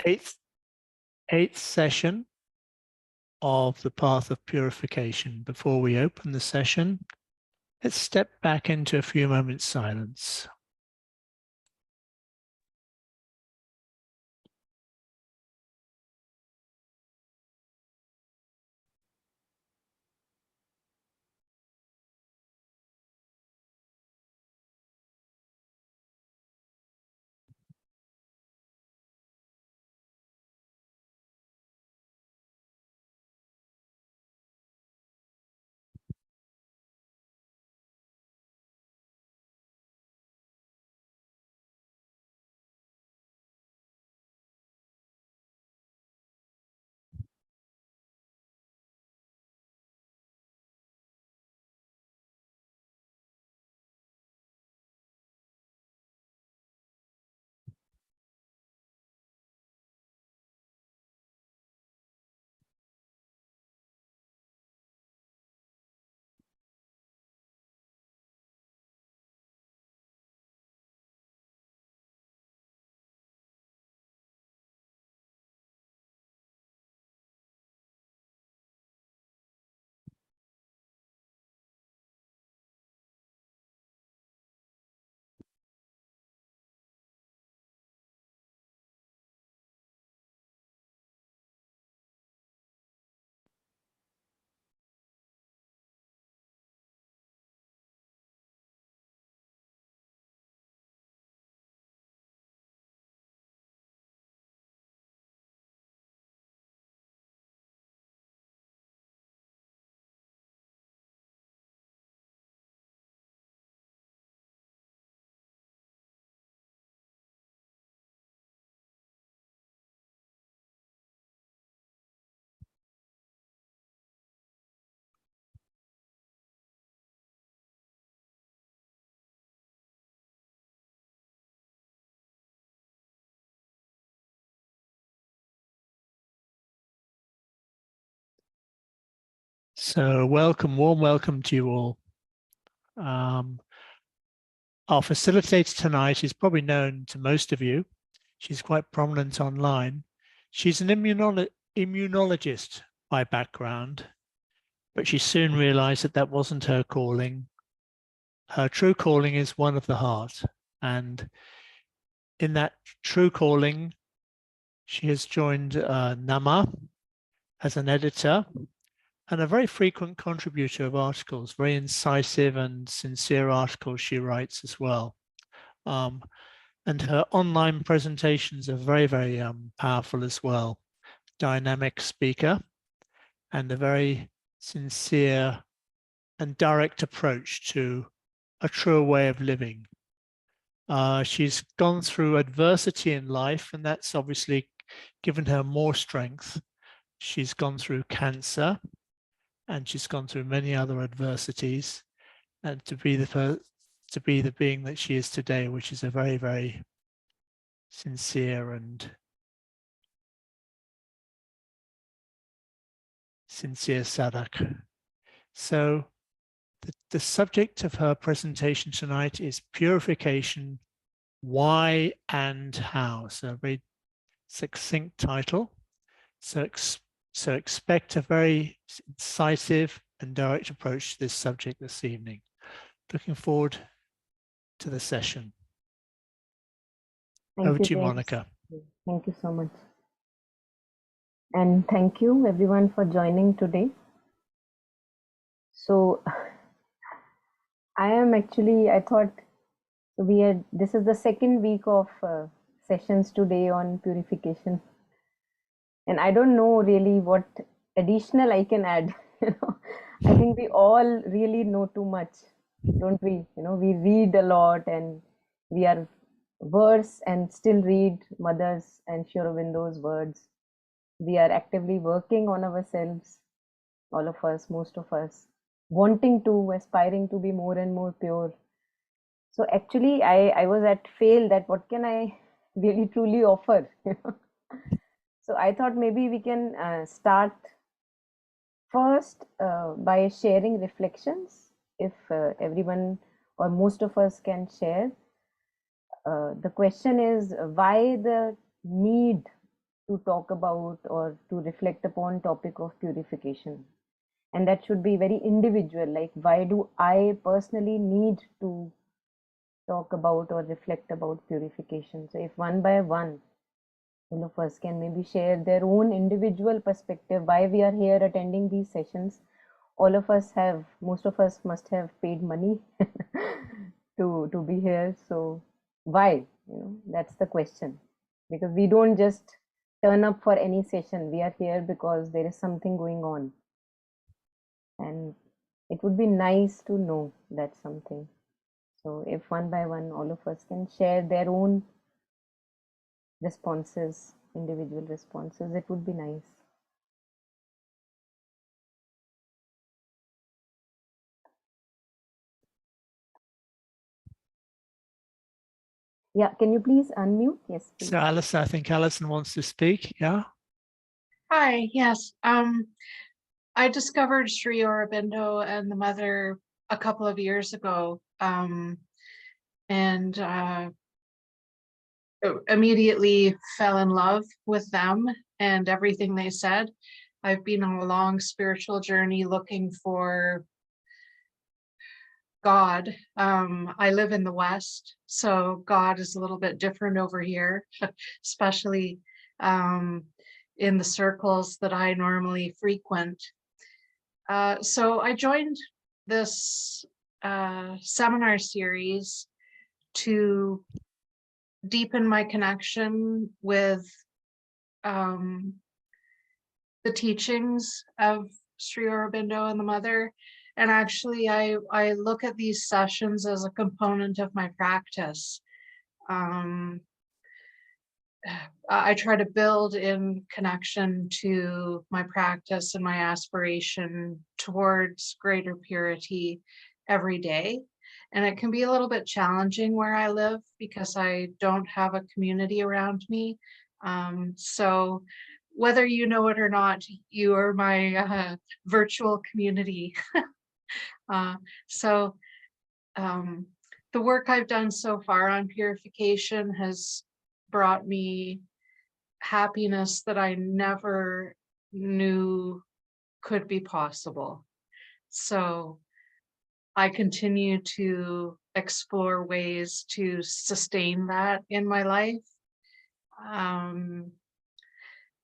eighth session of the path of purification. Before we open the session, let's step back into a few moments silence. So warm welcome to you all. Our facilitator tonight is probably known to most of you. She's quite prominent online. She's an immunologist by background, but she soon realized that that wasn't her calling. Her true calling is one of the heart. And in that true calling, she has joined NAMAH as an editor and a very frequent contributor of articles, very incisive and sincere articles she writes as well. And her online presentations are very, very powerful as well. Dynamic speaker and a very sincere and direct approach to a truer way of living. She's gone through adversity in life, and that's obviously given her more strength. She's gone through cancer, and she's gone through many other adversities, and to be the being that she is today, which is a very, very sincere and sincere sadhak. So the subject of her presentation tonight is purification, why and how. So a very succinct title. So expect a very incisive and direct approach to this subject this evening. Looking forward to the session. Over to you, Monica. Thank you so much. And thank you everyone for joining today. So I thought this is the second week of sessions today on purification. And I don't know really what additional I can add. I think we all really know too much, don't we? We read a lot and we are verse and still read Mother's and Aurobindo's words. We are actively working on ourselves, all of us, most of us, aspiring to be more and more pure. So actually, I was at fail that what can I really truly offer? So I thought maybe we can start first by sharing reflections, if everyone or most of us can share. The question is, why the need to talk about or to reflect upon topic of purification. And that should be very individual, like why do I personally need to talk about or reflect about purification. So if one by one all of us can maybe share their own individual perspective why we are here attending these sessions. All of us have, most of us must have paid money to be here. So why? That's the question. Because we don't just turn up for any session. We are here because there is something going on. And it would be nice to know that something. So if one by one all of us can share their own responses, individual responses, it would be nice. Yeah, can you please unmute? Yes, please. So Alison, I think Alison wants to speak. Yeah. Hi, yes. I discovered Sri Aurobindo and the Mother a couple of years ago, and immediately fell in love with them and everything they said. I've been on a long spiritual journey looking for God. I live in the West, so God is a little bit different over here, especially in the circles that I normally frequent. So I joined this seminar series to deepen my connection with the teachings of Sri Aurobindo and the Mother. And actually, I look at these sessions as a component of my practice. I try to build in connection to my practice and my aspiration towards greater purity every day. And it can be a little bit challenging where I live because I don't have a community around me. So whether you know it or not, you are my virtual community. The work I've done so far on purification has brought me happiness that I never knew could be possible. So I continue to explore ways to sustain that in my life,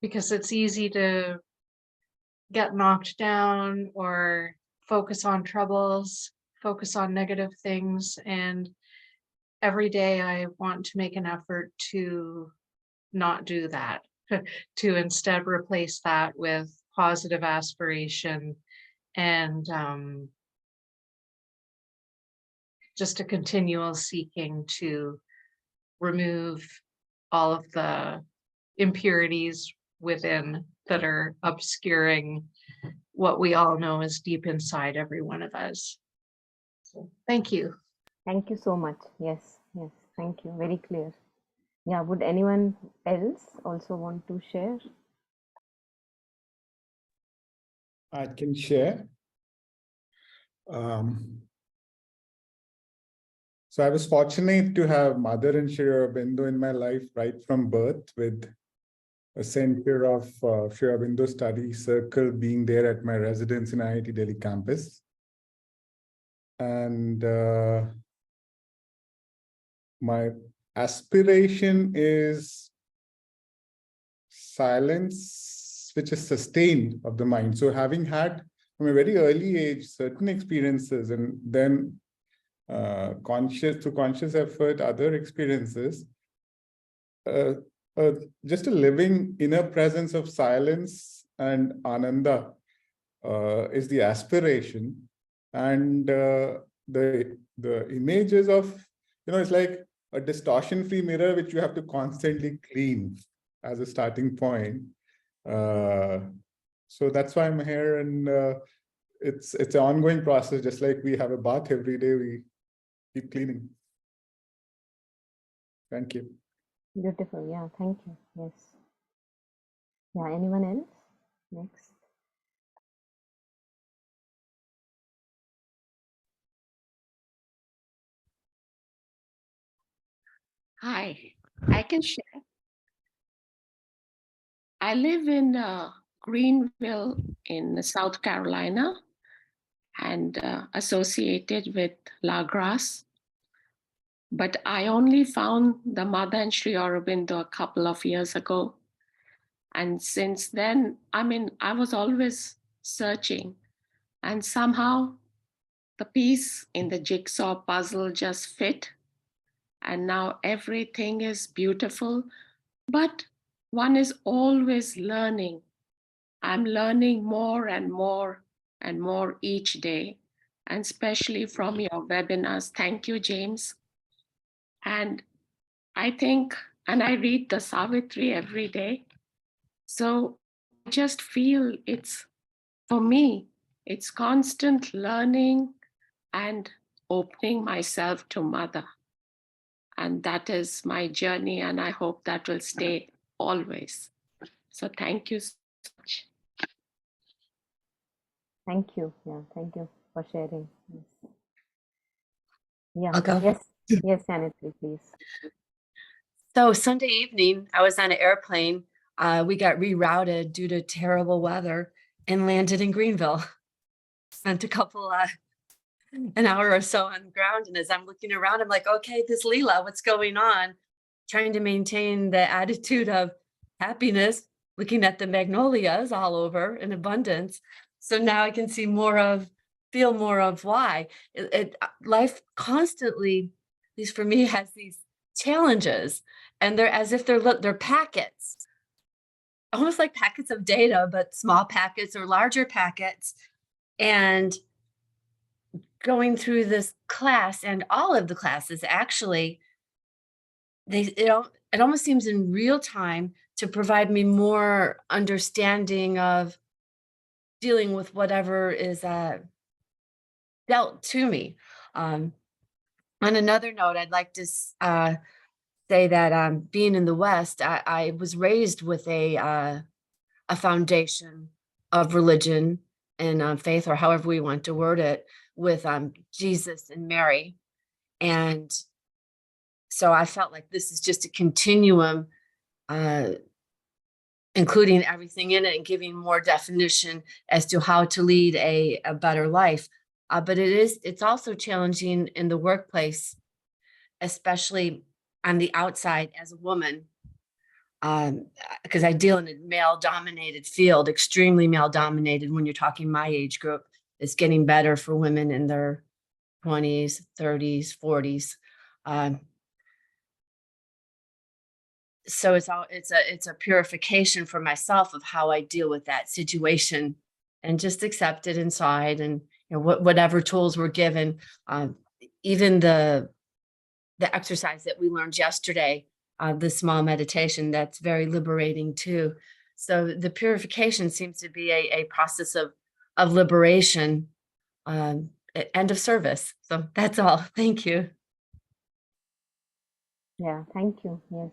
because it's easy to get knocked down or focus on troubles, focus on negative things. And every day I want to make an effort to not do that, to instead replace that with positive aspiration and just a continual seeking to remove all of the impurities within that are obscuring what we all know is deep inside every one of us. So, thank you. Thank you so much. Yes, yes, thank you. Very clear. Yeah, would anyone else also want to share? I can share. So I was fortunate to have Mother and Sri Aurobindo in my life right from birth, with a center of Sri Aurobindo study circle being there at my residence in IIT Delhi campus. And my aspiration is silence, which is sustained of the mind. So having had from a very early age certain experiences, and then conscious effort, other experiences, just a living inner presence of silence and ananda is the aspiration. And the images of, it's like a distortion-free mirror which you have to constantly clean as a starting point. So that's why I'm here, and it's an ongoing process. Just like we have a bath every day, we keep cleaning. Thank you. Beautiful. Yeah, thank you. Yes. Yeah, anyone else? Next. Hi, I can share. I live in Greenville in South Carolina and associated with La Grasse. But I only found the Mother and Sri Aurobindo a couple of years ago. And since then, I was always searching. And somehow the piece in the jigsaw puzzle just fit. And now everything is beautiful. But one is always learning. I'm learning more and more and more each day, and especially from your webinars. Thank you, James. And I think, and I read the Savitri every day. So I just feel for me, it's constant learning and opening myself to Mother. And that is my journey, and I hope that will stay always. So thank you so much. Thank you. Yeah, thank you for sharing. Yes. Yeah. I'll go. Yes. Yes, Sanitri, please. So Sunday evening, I was on an airplane. We got rerouted due to terrible weather and landed in Greenville. Spent an hour or so on the ground. And as I'm looking around, I'm like, okay, this Leela, what's going on? Trying to maintain the attitude of happiness, looking at the magnolias all over in abundance. So now I can feel more of why. Life constantly, at least for me, has these challenges, and they're as if they're packets, almost like packets of data, but small packets or larger packets. And going through this class and all of the classes, actually, it almost seems in real time to provide me more understanding of dealing with whatever is dealt to me. On another note, I'd like to say that being in the West, I was raised with a foundation of religion and faith, or however we want to word it, with Jesus and Mary. And so I felt like this is just a continuum, including everything in it and giving more definition as to how to lead a better life. But it's also challenging in the workplace, especially on the outside as a woman, because I deal in a male-dominated field, extremely male-dominated. When you're talking my age group, it's getting better for women in their 20s, 30s, 40s. So it's a purification for myself of how I deal with that situation, and just accept it inside, and whatever tools were given, even the exercise that we learned yesterday, the small meditation, that's very liberating too. So the purification seems to be a process of liberation and of service. So that's all. Thank you. Yeah, thank you. Yes.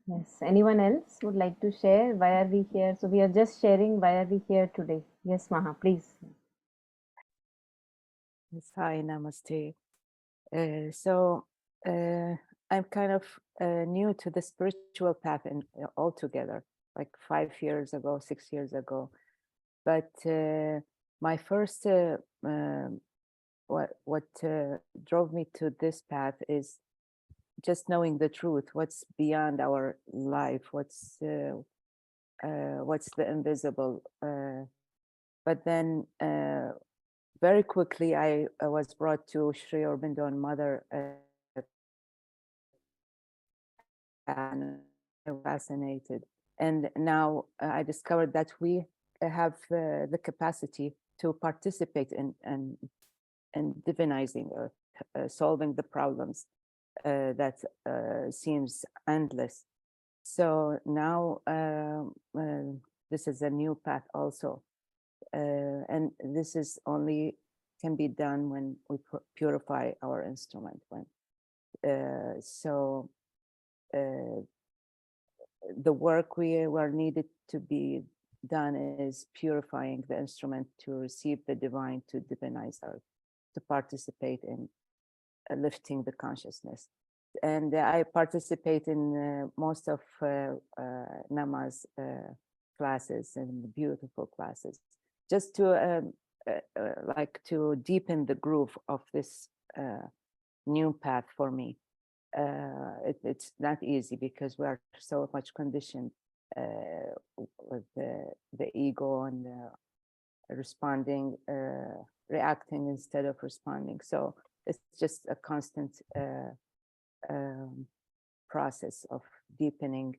Yes. Anyone else would like to share why are we here? So we are just sharing why are we here today. Yes, Maha, please. Yes, hi, namaste. I'm kind of new to the spiritual path and altogether, like 5 years ago, 6 years ago. But my first, what drove me to this path is just knowing the truth, what's beyond our life, what's the invisible. But then very quickly, I was brought to Sri Aurobindo and Mother, and fascinated. And now I discovered that we have the capacity to participate in divinizing or solving the problems that seems endless. So now this is a new path also. And this is only can be done when we purify our instrument. The work we were needed to be done is purifying the instrument to receive the divine, to divinize our, to participate in lifting the consciousness. And I participate in most of NAMAH's classes, and beautiful classes, just to like to deepen the groove of this new path for me. It's not easy because we are so much conditioned with the ego and responding, reacting instead of responding. So it's just a constant process of deepening,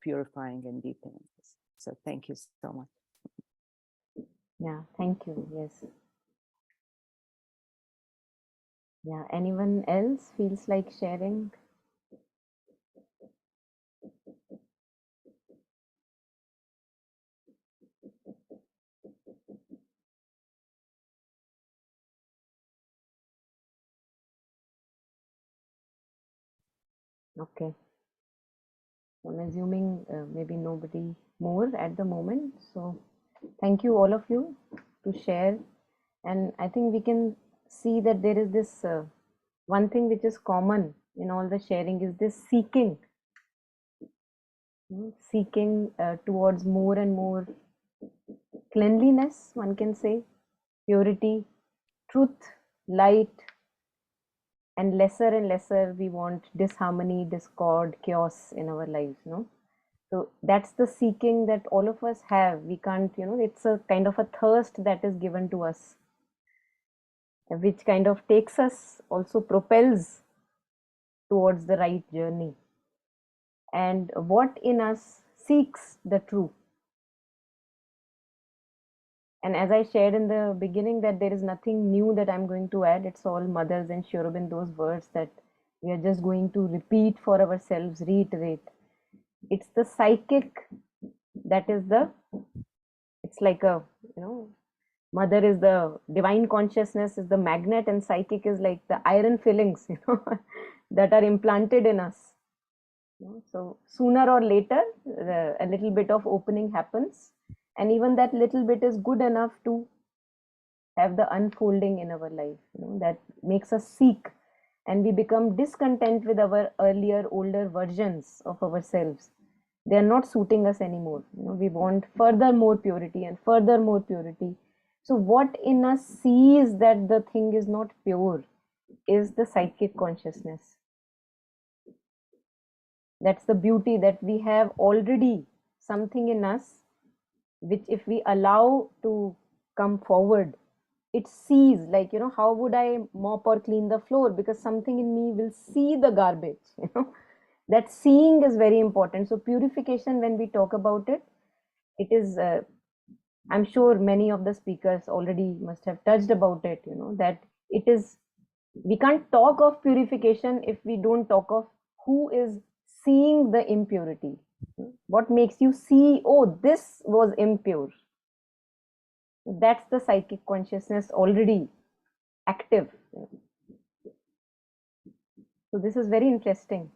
purifying and deepening this. So thank you so much. Yeah, thank you. Yes. Yeah, anyone else feels like sharing? Okay. I'm assuming maybe nobody more at the moment. So thank you all of you to share. And I think we can see that there is this one thing which is common in all the sharing is this seeking. Seeking towards more and more cleanliness, one can say, purity, truth, light, and lesser we want disharmony, discord, chaos in our lives, no? So that's the seeking that all of us have. We can't, it's a kind of a thirst that is given to us, which kind of takes us, also propels towards the right journey. And what in us seeks the true. And as I shared in the beginning, that there is nothing new that I'm going to add. It's all Mother's and Sri Aurobindo's words that we are just going to repeat for ourselves, reiterate. It's the psychic that is it's like a, Mother is the divine consciousness, is the magnet, and psychic is like the iron fillings, that are implanted in us. So sooner or later, a little bit of opening happens. And even that little bit is good enough to have the unfolding in our life, that makes us seek, and we become discontent with our earlier, older versions of ourselves. They are not suiting us anymore. We want further more purity and further more purity. So what in us sees that the thing is not pure is the psychic consciousness. That's the beauty, that we have already something in us which, if we allow to come forward, it sees, like, how would I mop or clean the floor? Because something in me will see the garbage. That seeing is very important. So purification, when we talk about it, it is, I'm sure many of the speakers already must have touched about it, that it is, we can't talk of purification if we don't talk of who is seeing the impurity. What makes you see, oh, this was impure? That's the psychic consciousness already active. So this is very interesting,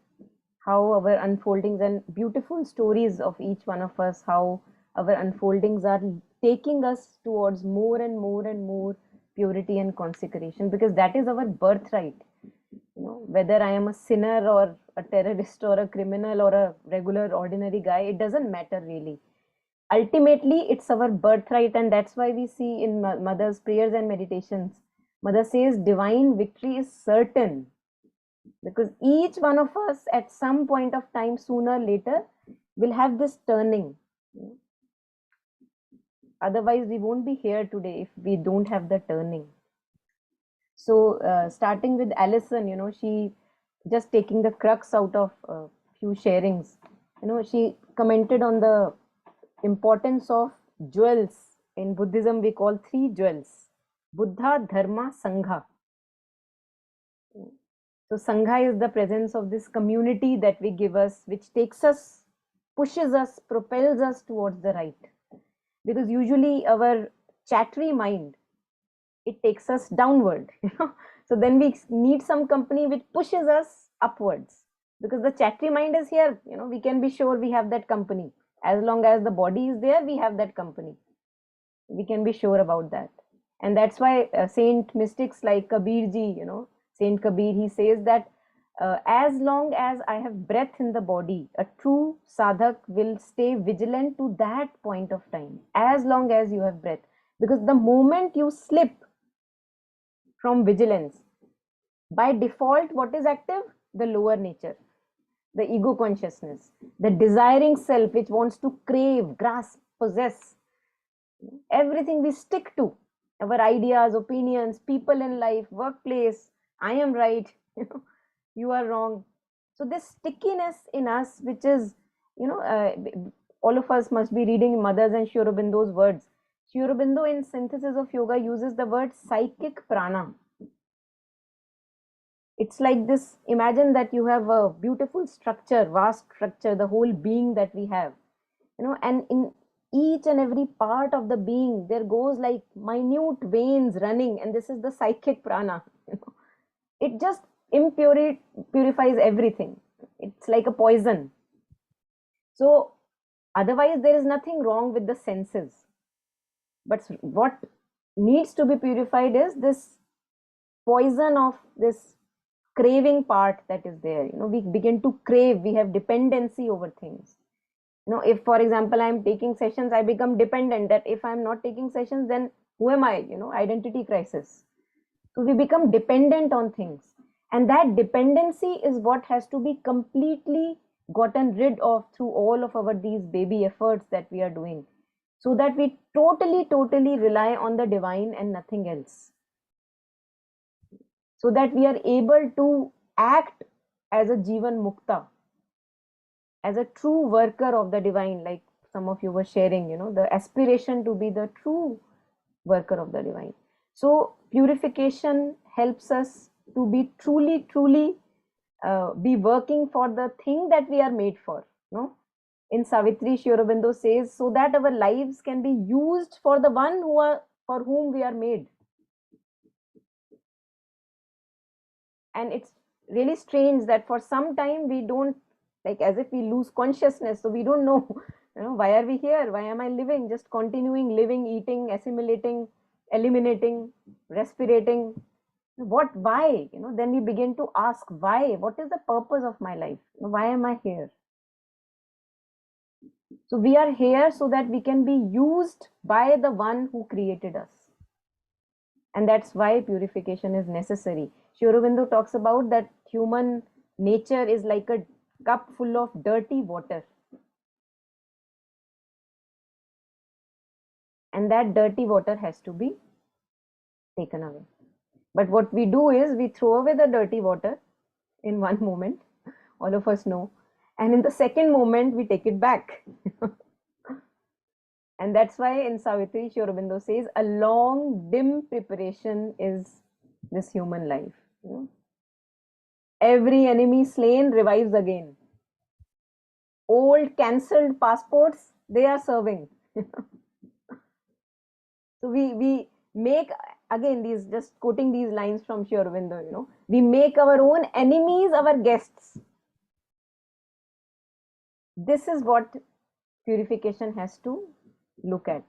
how our unfoldings and beautiful stories of each one of us, how our unfoldings are taking us towards more and more and more purity and consecration, because that is our birthright. Whether I am a sinner or a terrorist or a criminal or a regular ordinary guy, it doesn't matter really. Ultimately, it's our birthright, and that's why we see in Mother's prayers and meditations, Mother says divine victory is certain, because each one of us at some point of time, sooner or later, will have this turning. Otherwise, we won't be here today if we don't have the turning. So starting with Alison, she just taking the crux out of a few sharings, she commented on the importance of jewels. In Buddhism, we call 3 jewels: Buddha, Dharma, Sangha. So Sangha is the presence of this community that we give us, which takes us, pushes us, propels us towards the right. Because usually our chattery mind, it takes us downward. So then we need some company which pushes us upwards, because the chattery mind is here. We can be sure we have that company. As long as the body is there, we have that company. We can be sure about that. And that's why saint mystics like Kabir ji, Saint Kabir, he says that as long as I have breath in the body, a true sadhak will stay vigilant to that point of time, as long as you have breath. Because the moment you slip from vigilance, by default, what is active? The lower nature, the ego consciousness, the desiring self, which wants to crave, grasp, possess. Everything we stick to, our ideas, opinions, people in life, workplace, I am right, you are wrong. So this stickiness in us, which is, all of us must be reading Mother's and Sri Aurobindo's words. Sri Aurobindo in Synthesis of Yoga uses the word psychic prana. It's like this, imagine that you have a beautiful structure, vast structure, the whole being that we have, and in each and every part of the being, there goes like minute veins running, and this is the psychic prana. It just purifies everything. It's like a poison. So otherwise there is nothing wrong with the senses, but what needs to be purified is this poison of this craving part that is there. We begin to crave, we have dependency over things. If for example I am taking sessions, I become dependent, that if I'm not taking sessions, then who am I? Identity crisis. So we become dependent on things, and that dependency is what has to be completely gotten rid of through all of our these baby efforts that we are doing, so that we totally rely on the divine and nothing else, so that we are able to act as a Jivan Mukta, as a true worker of the divine, like some of you were sharing, the aspiration to be the true worker of the divine. So purification helps us to be truly be working for the thing that we are made for. In Savitri, Sri Aurobindo says, so that our lives can be used for the one for whom we are made. And it's really strange that for some time we don't, like, as if we lose consciousness, so we don't know, why are we here, why am I living, just continuing living, eating, assimilating, eliminating, respirating. Why? Then we begin to ask why, what is the purpose of my life, why am I here? So we are here so that we can be used by the one who created us, and that's why purification is necessary. Sri Aurobindo talks about that human nature is like a cup full of dirty water, and that dirty water has to be taken away. But what we do is we throw away the dirty water in one moment, all of us know, and in the second moment we take it back. And that's why in Savitri, Sri Aurobindo says a long dim preparation is this human life. Every enemy slain revives again. Old cancelled passports, they are serving. So we make, again, these, just quoting these lines from Sri Aurobindo, we make our own enemies our guests. This is what purification has to look at,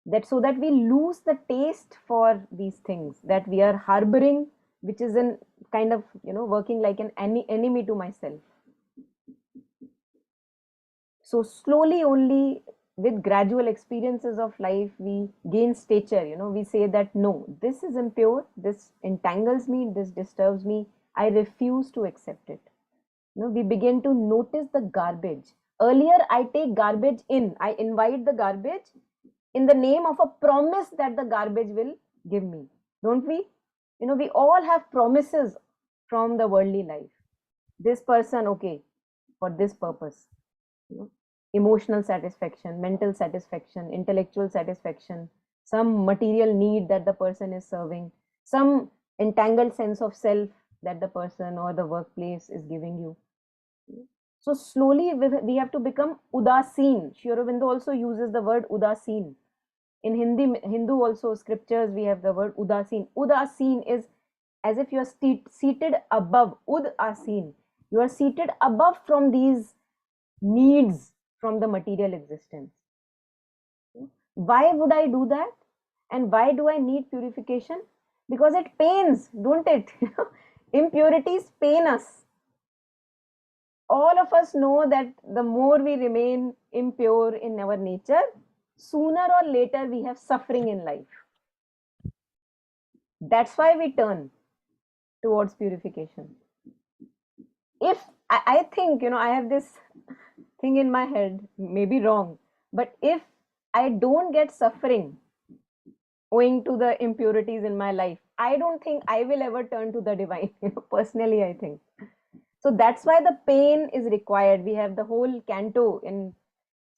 that so that we lose the taste for these things that we are harboring, which is in kind of working like an enemy to myself. So slowly, only with gradual experiences of life, we gain stature. We say that no, this is impure, this entangles me, this disturbs me, I refuse to accept it. We begin to notice the garbage. Earlier, I take garbage in, I invite the garbage in the name of a promise that the garbage will give me, don't we? We all have promises from the worldly life. This person, okay, for this purpose, emotional satisfaction, mental satisfaction, intellectual satisfaction, some material need that the person is serving, some entangled sense of self that the person or the workplace is giving you. So slowly we have to become udasin. Sri Aurobindo also uses the word udasin. In Hindu also scriptures, we have the word udasin. Udasin is as if you are seated above. Udasin. You are seated above from these needs from the material existence. Why would I do that? And why do I need purification? because it pains, don't it? Impurities pain us. All of us know that the more we remain impure in our nature, sooner or later we have suffering in life. That's why we turn towards purification. If I think, I have this thing in my head, maybe wrong, but if I don't get suffering owing to the impurities in my life, I don't think I will ever turn to the divine. Personally, I think. So that's why the pain is required. We have the whole canto in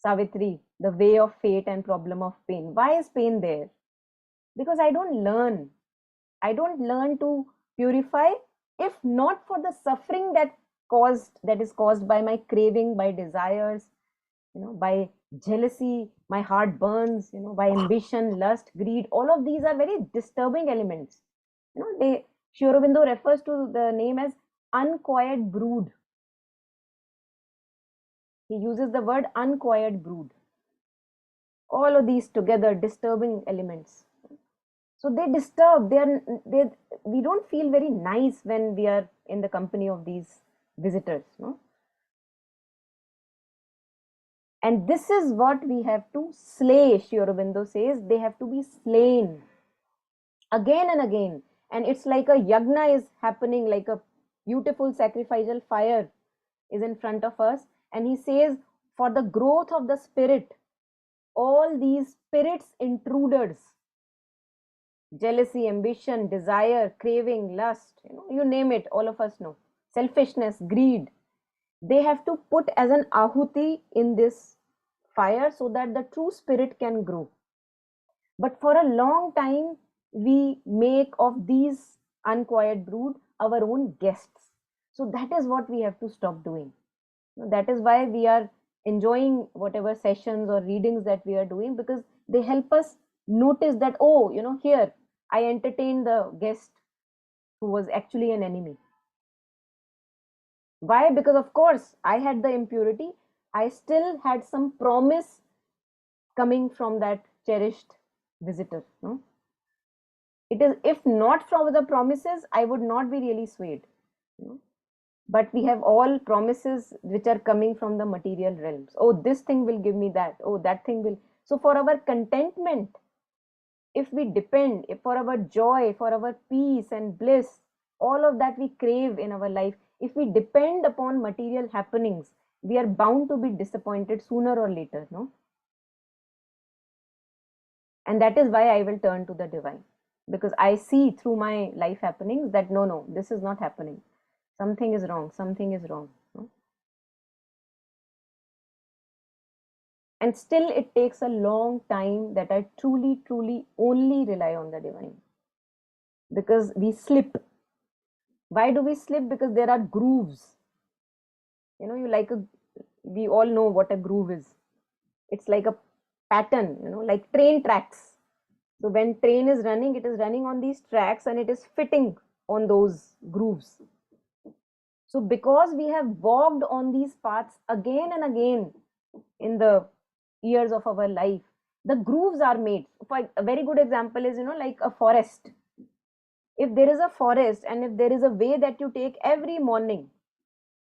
Savitri, the way of fate and problem of pain. Why is pain there? Because I don't learn. I don't learn to purify, if not for the suffering that is caused by my craving, by desires, by jealousy, my heart burns, by ambition, lust, greed. All of these are very disturbing elements. Sri Aurobindo refers to the name as unquiet brood. He uses the word unquiet brood. All of these together, disturbing elements. So they disturb. We don't feel very nice when we are in the company of these visitors. No? And this is what we have to slay. Sri Aurobindo says they have to be slain again and again. And it's like a yagna is happening, like a beautiful sacrificial fire is in front of us. And he says, for the growth of the spirit, all these spirits intruders, jealousy, ambition, desire, craving, lust, you name it, all of us know, selfishness, greed, they have to put as an ahuti in this fire so that the true spirit can grow. But for a long time, we make of these unquiet brood our own guests. So that is what we have to stop doing. That is why we are enjoying whatever sessions or readings that we are doing, because they help us notice that, oh, here I entertained the guest who was actually an enemy. Why? Because of course I had the impurity. I still had some promise coming from that cherished visitor. No? It is, if not from the promises, I would not be really swayed. But we have all promises which are coming from the material realms. Oh, this thing will give me that. Oh, that thing will. So for our contentment, if we depend, for our joy, for our peace and bliss, all of that we crave in our life, if we depend upon material happenings, we are bound to be disappointed sooner or later, no? And that is why I will turn to the divine, because I see through my life happenings that no, this is not happening. Something is wrong, something is wrong. No? And still it takes a long time that I truly only rely on the divine, because we slip. Why do we slip? Because there are grooves. We all know what a groove is. It's like a pattern, like train tracks. So when train is running, it is running on these tracks and it is fitting on those grooves. So because we have walked on these paths again and again in the years of our life, the grooves are made. For a very good example is, like a forest. If there is a forest and if there is a way that you take every morning,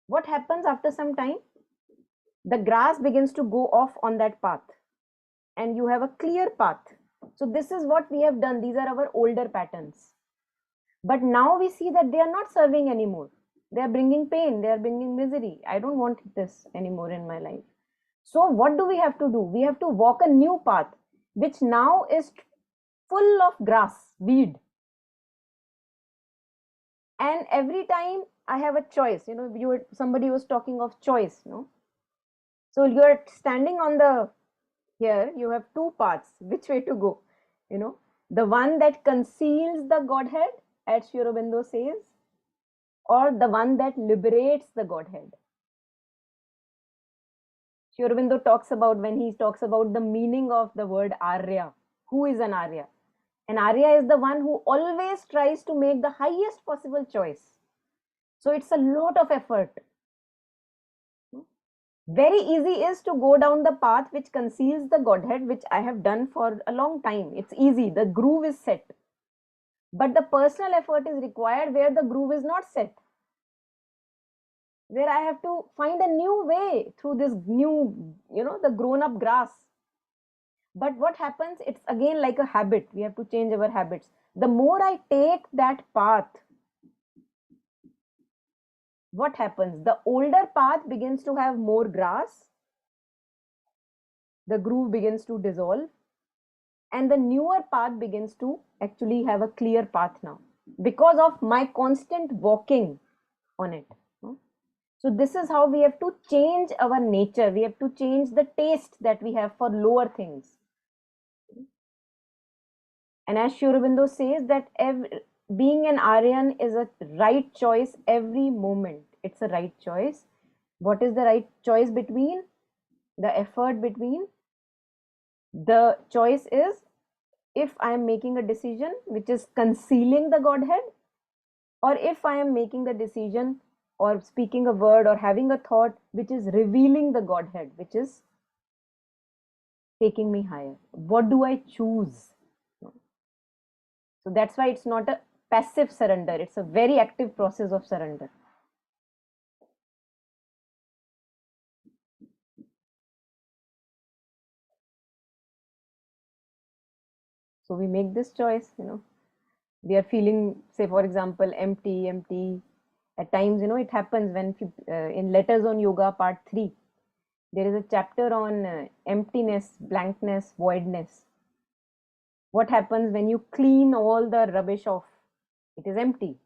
what happens after some time? The grass begins to go off on that path and you have a clear path. So this is what we have done. These are our older patterns. But now we see that they are not serving anymore. They are bringing pain. They are bringing misery. I don't want this anymore in my life. So what do we have to do? We have to walk a new path, which now is full of grass, weed. And every time I have a choice, somebody was talking of choice, no? So you're standing on here, you have two paths, which way to go, the one that conceals the Godhead, as Sri Aurobindo says, or the one that liberates the Godhead. Sri Aurobindo talks about, when he talks about the meaning of the word Arya, who is an Arya? An Arya is the one who always tries to make the highest possible choice. So it's a lot of effort. Very easy is to go down the path which conceals the Godhead, which I have done for a long time. It's easy. The groove is set. But the personal effort is required where the groove is not set, where I have to find a new way through this new, the grown up grass. But what happens, it's again like a habit. We have to change our habits. The more I take that path, what happens? The older path begins to have more grass, the groove begins to dissolve, and the newer path begins to actually have a clear path now because of my constant walking on it. So this is how we have to change our nature. We have to change the taste that we have for lower things. And as Sri Aurobindo says that being an Aryan is a right choice every moment. It's a right choice. What is the right choice between? The effort between? The choice is if I am making a decision which is concealing the Godhead, or if I am making the decision or speaking a word or having a thought which is revealing the Godhead, which is taking me higher. What do I choose? So that's why it's not a passive surrender. It's a very active process of surrender. So we make this choice, we are feeling, say for example, empty. At times, it happens when in Letters on Yoga part 3, there is a chapter on emptiness, blankness, voidness. What happens when you clean all the rubbish off? It is empty.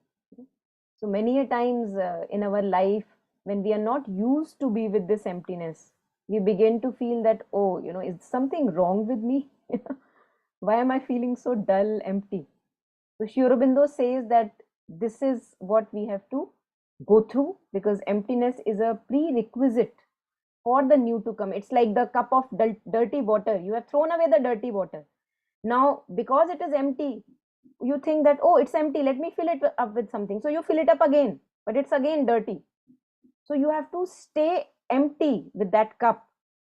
So many a times in our life, when we are not used to be with this emptiness, we begin to feel that, oh, is something wrong with me? Why am I feeling so dull, empty? So Sri Aurobindo says that this is what we have to go through, because emptiness is a prerequisite for the new to come. It's like the cup of dirty water. You have thrown away the dirty water. Now, because it is empty, you think that, oh, it's empty, let me fill it up with something. So you fill it up again, but it's again dirty. So you have to stay empty with that cup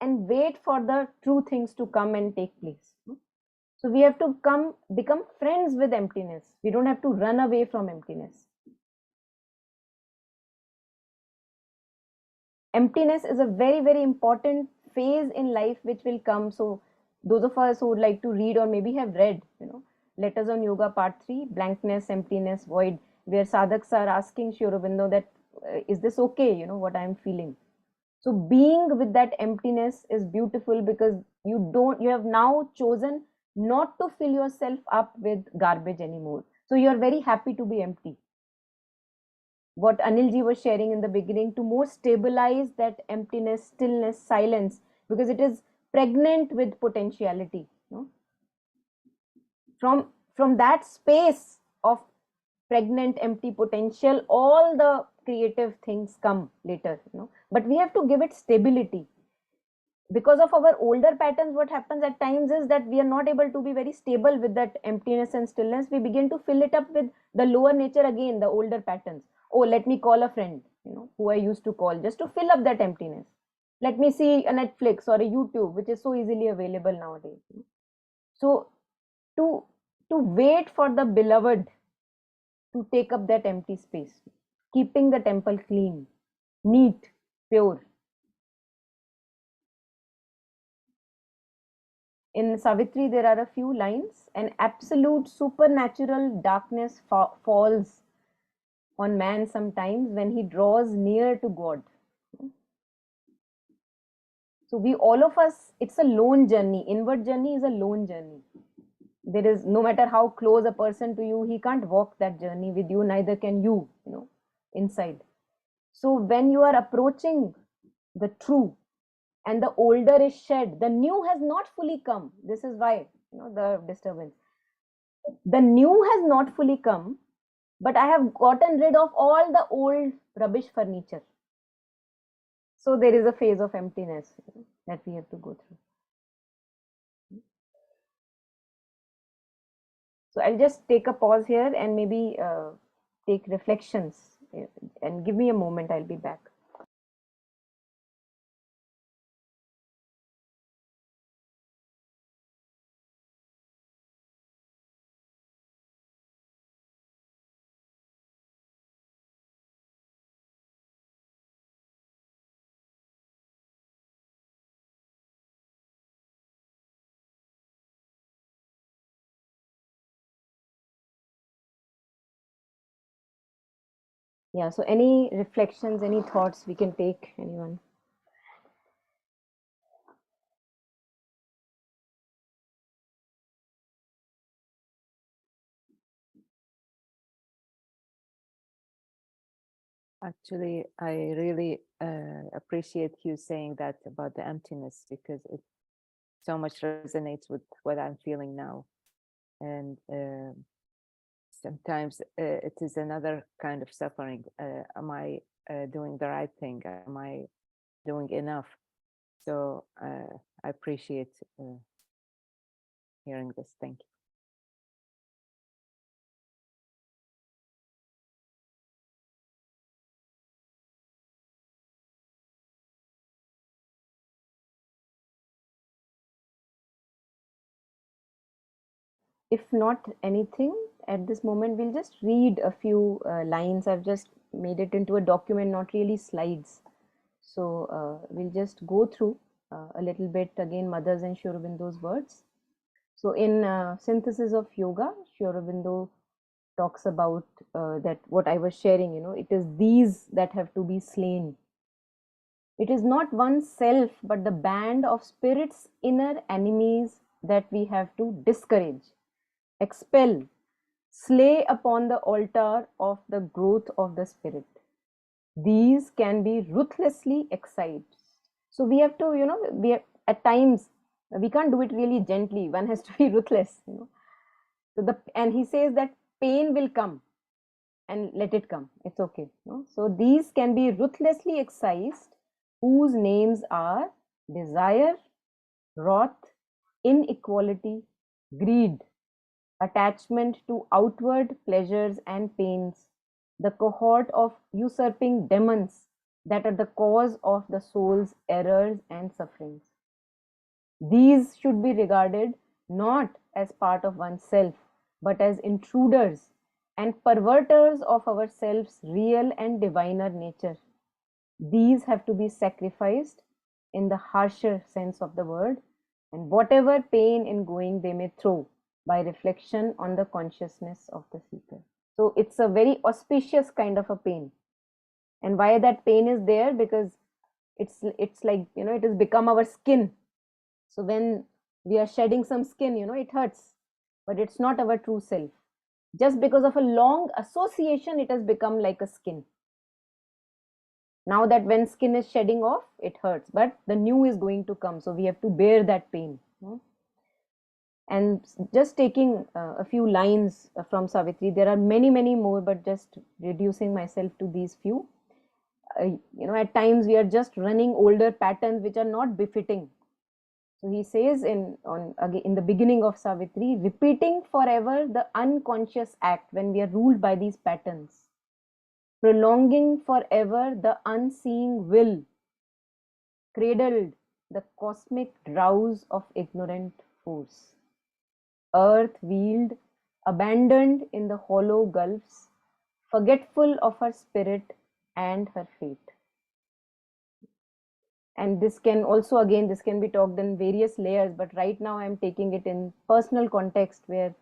and wait for the true things to come and take place. So we have to become friends with emptiness. We don't have to run away from emptiness. Emptiness is a very, very important phase in life which will come. So those of us who would like to read or maybe have read, Letters on Yoga part 3, blankness, emptiness, void, where sadhaks are asking Sri Aurobindo that, is this okay, what I am feeling? So being with that emptiness is beautiful, because you have now chosen not to fill yourself up with garbage anymore. So you are very happy to be empty. What Anilji was sharing in the beginning, to more stabilize that emptiness, stillness, silence, because it is pregnant with potentiality. From that space of pregnant, empty potential, all the creative things come later. But we have to give it stability. Because of our older patterns, what happens at times is that we are not able to be very stable with that emptiness and stillness. We begin to fill it up with the lower nature again, the older patterns. Oh, let me call a friend, who I used to call, just to fill up that emptiness. Let me see a Netflix or a YouTube, which is so easily available nowadays. So to wait for the beloved to take up that empty space, keeping the temple clean, neat, pure. In Savitri, there are a few lines. An absolute supernatural darkness falls on man sometimes when he draws near to God. So all of us, it's a lone journey. Inward journey is a lone journey. There is, no matter how close a person to you, he can't walk that journey with you, neither can you, inside. So when you are approaching the true, and the older is shed, the new has not fully come. This is why, the disturbance. The new has not fully come, but I have gotten rid of all the old rubbish furniture. So there is a phase of emptiness that we have to go through. So I'll just take a pause here and maybe take reflections, and give me a moment, I'll be back. Yeah, so any reflections, any thoughts we can take, anyone? Actually, I really appreciate you saying that about the emptiness, because it so much resonates with what I'm feeling now. And sometimes it is another kind of suffering. Am I doing the right thing? Am I doing enough? So I appreciate hearing this. Thank you. If not anything at this moment, we'll just read a few lines. I've just made it into a document, not really slides. So we'll just go through a little bit again, Mother's and Sri Aurobindo's words. So in Synthesis of Yoga, Sri Aurobindo talks about that what I was sharing, it is these that have to be slain. It is not oneself, but the band of spirit's inner enemies that we have to discourage, expel, slay upon the altar of the growth of the spirit. These can be ruthlessly excised. So we have to, at times we can't do it really gently. One has to be ruthless. So and he says that pain will come, and let it come. It's okay. So these can be ruthlessly excised, whose names are desire, wrath, inequality, greed, attachment to outward pleasures and pains, the cohort of usurping demons that are the cause of the soul's errors and sufferings. These should be regarded not as part of oneself, but as intruders and perverters of our self's real and diviner nature. These have to be sacrificed in the harsher sense of the word, and whatever pain in going they may throw by reflection on the consciousness of the seeker. So it's a very auspicious kind of a pain. And why that pain is there? Because it's like, it has become our skin. So when we are shedding some skin, it hurts, but it's not our true self. Just because of a long association, it has become like a skin. Now that when skin is shedding off, it hurts, but the new is going to come. So we have to bear that pain. And just taking a few lines from Savitri, there are many, many more, but just reducing myself to these few. At times we are just running older patterns which are not befitting. So he says in the beginning of Savitri, repeating forever the unconscious act when we are ruled by these patterns, prolonging forever the unseeing will, cradled the cosmic drowse of ignorant force, earth wheeled, abandoned in the hollow gulfs, forgetful of her spirit and her fate. And this can also, again, this can be talked in various layers, but right now I'm taking it in personal context, where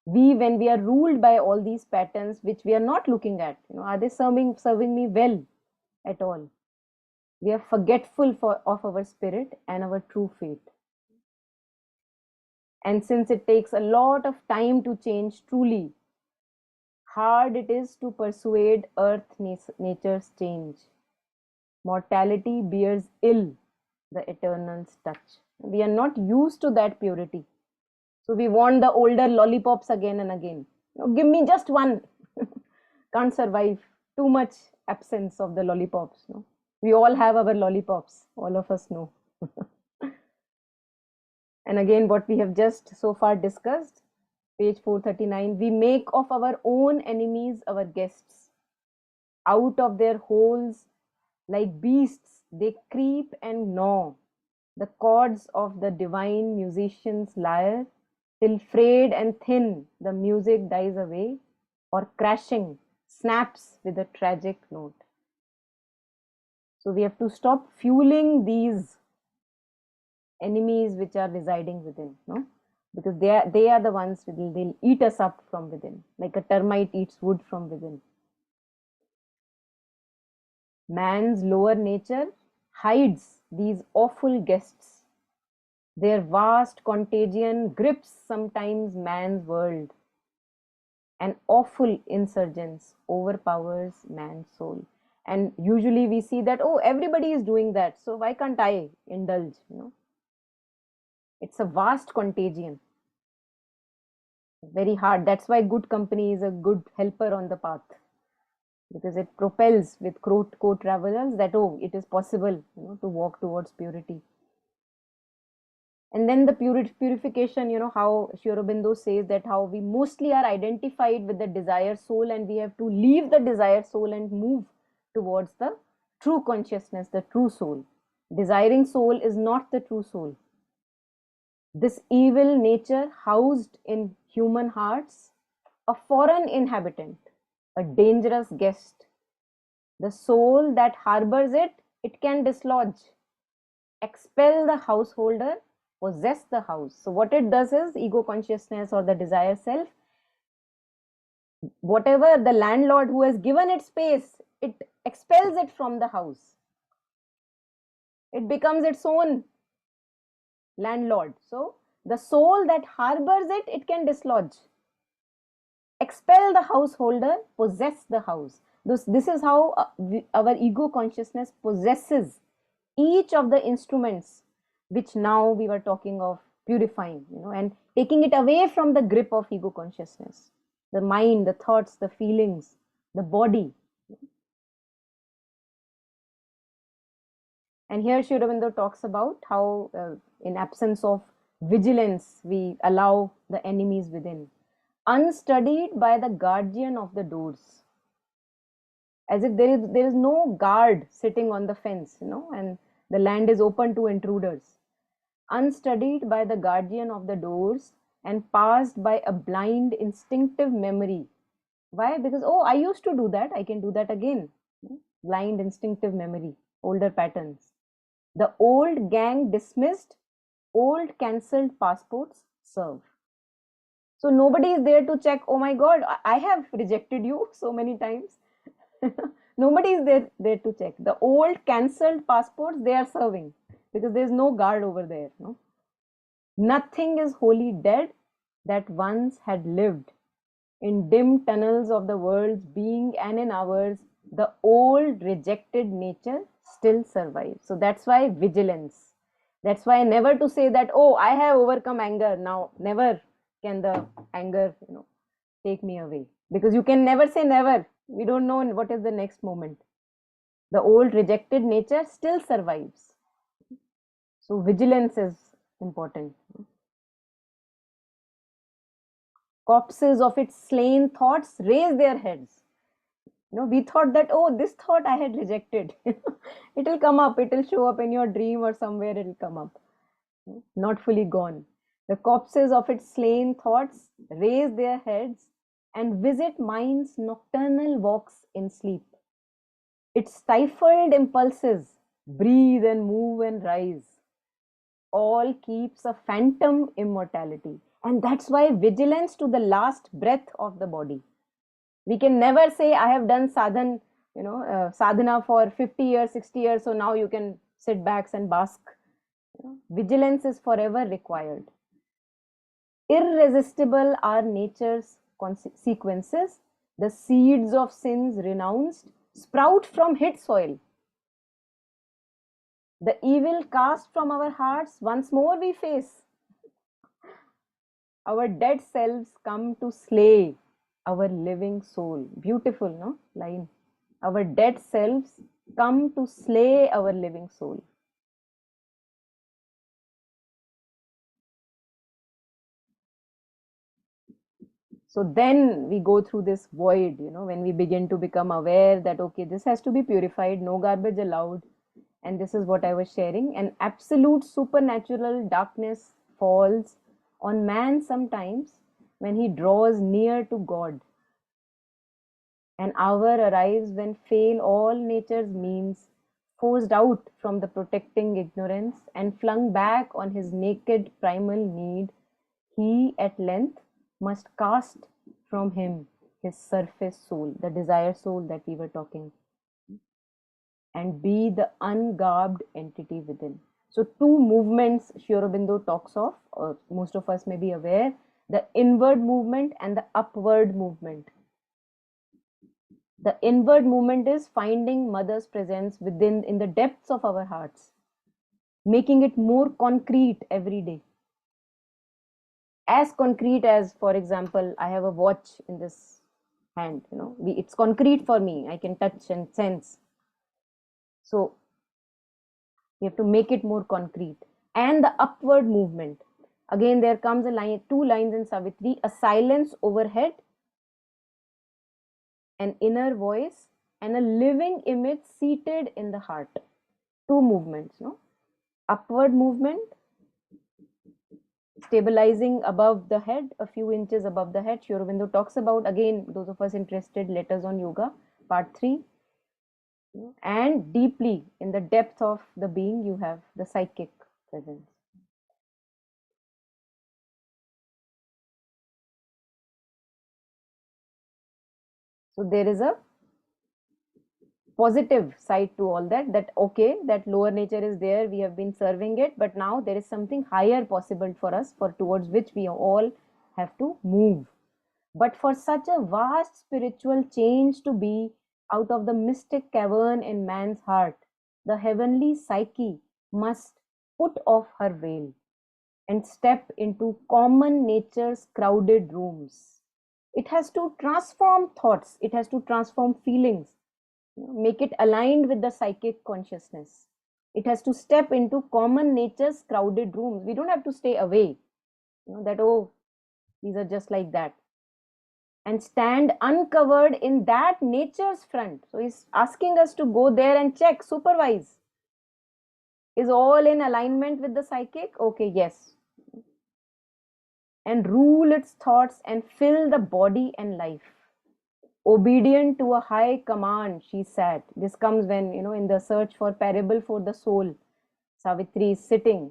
when we are ruled by all these patterns which we are not looking at, are they serving me well at all? We are forgetful of our spirit and our true fate. And since it takes a lot of time to change truly, hard it is to persuade earth nature's change. Mortality bears ill the eternal's touch. We are not used to that purity. So we want the older lollipops again and again. Give me just one. Can't survive. Too much absence of the lollipops. We all have our lollipops. All of us know. And again, what we have just so far discussed, page 439, we make of our own enemies our guests. Out of their holes, like beasts, they creep and gnaw the chords of the divine musician's lyre, till frayed and thin the music dies away, or crashing snaps with a tragic note. So we have to stop fueling these enemies which are residing within, because they are the ones they'll eat us up from within, like a termite eats wood from within. Man's lower nature hides these awful guests. Their vast contagion grips sometimes man's world. An awful insurgence overpowers man's soul. And usually we see that, oh, everybody is doing that, so why can't I indulge? It's a vast contagion. Very hard. That's why good company is a good helper on the path, because it propels with co-travelers that, oh, it is possible to walk towards purity. And then the purification, how Aurobindo says that how we mostly are identified with the desire soul, and we have to leave the desire soul and move towards the true consciousness, the true soul. Desiring soul is not the true soul. This evil nature housed in human hearts, a foreign inhabitant, a dangerous guest. The soul that harbors it, it can dislodge, expel the householder, possess the house. So what it does is, ego consciousness or the desire self, whatever the landlord who has given it space, it expels it from the house. It becomes its own landlord. So the soul that harbors it, it can dislodge, expel the householder, possess the house. This is how our ego consciousness possesses each of the instruments which now we were talking of purifying, and taking it away from the grip of ego consciousness. The mind, the thoughts, the feelings, the body. And here Sri Aurobindo talks about how in absence of vigilance, we allow the enemies within, unstudied by the guardian of the doors. As if there is no guard sitting on the fence, and the land is open to intruders. Unstudied by the guardian of the doors and passed by a blind instinctive memory. Why? Because, oh, I used to do that, I can do that again. Blind instinctive memory, older patterns. The old gang dismissed, old cancelled passports serve. So nobody is there to check, oh my God, I have rejected you so many times. Nobody is there to check. The old cancelled passports, they are serving, because there is no guard over there. Nothing is wholly dead that once had lived. In dim tunnels of the world's being and in ours, the old rejected nature still survives. So that's why vigilance. That's why never to say that, oh, I have overcome anger. Now never can the anger, take me away. Because you can never say never. We don't know what is the next moment. The old rejected nature still survives. So vigilance is important. Corpses of its slain thoughts raise their heads. We thought that, oh, this thought I had rejected. It will come up, it will show up in your dream or somewhere it will come up. Not fully gone. The corpses of its slain thoughts raise their heads and visit mind's nocturnal walks in sleep. Its stifled impulses breathe and move and rise. All keeps a phantom immortality. And that's why vigilance to the last breath of the body. We can never say, I have done sadhana for 50 years, 60 years, so now you can sit back and bask. Vigilance is forever required. Irresistible are nature's consequences. The seeds of sins renounced sprout from hid soil. The evil cast from our hearts once more we face. Our dead selves come to slay our living soul. Beautiful, no? Line. Our dead selves come to slay our living soul. So then we go through this void, when we begin to become aware that, okay, this has to be purified, no garbage allowed. And this is what I was sharing. An absolute supernatural darkness falls on man sometimes when he draws near to God. An hour arrives when fail all nature's means, forced out from the protecting ignorance and flung back on his naked primal need, he at length must cast from him his surface soul, the desire soul that we were talking. and be the ungarbed entity within. So two movements Sri Aurobindo talks of, or most of us may be aware, the inward movement and the upward movement. The inward movement is finding Mother's presence within, in the depths of our hearts, making it more concrete every day. As concrete as, for example, I have a watch in this hand, it's concrete for me. I can touch and sense. So we have to make it more concrete. And the upward movement. Again, there comes a line, two lines in Savitri, a silence overhead, an inner voice, and a living image seated in the heart. Two movements, upward movement, stabilizing above the head, a few inches above the head. Sri Aurobindo talks about, again, those of us interested, letters on yoga, part 3. And deeply in the depth of the being, you have the psychic presence. So there is a positive side to all that, okay, that lower nature is there, we have been serving it, but now there is something higher possible for us, towards which we all have to move. But for such a vast spiritual change to be out of the mystic cavern in man's heart, the heavenly psyche must put off her veil and step into common nature's crowded rooms. It has to transform thoughts, it has to transform feelings, make it aligned with the psychic consciousness. It has to step into common nature's crowded rooms. We don't have to stay away, that, oh, these are just like that. And stand uncovered in that nature's front. So he's asking us to go there and check, supervise. Is all in alignment with the psychic? Okay, yes. And rule its thoughts and fill the body and life. Obedient to a high command, she sat. This comes when, in the search for parable for the soul, Savitri is sitting.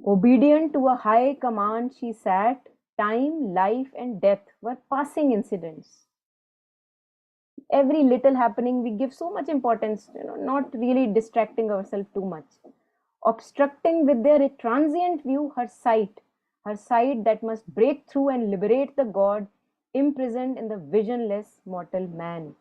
Obedient to a high command, she sat. Time, life, and death were passing incidents. Every little happening, we give so much importance, not really distracting ourselves too much. Obstructing with their transient view her sight that must break through and liberate the God imprisoned in the visionless mortal man.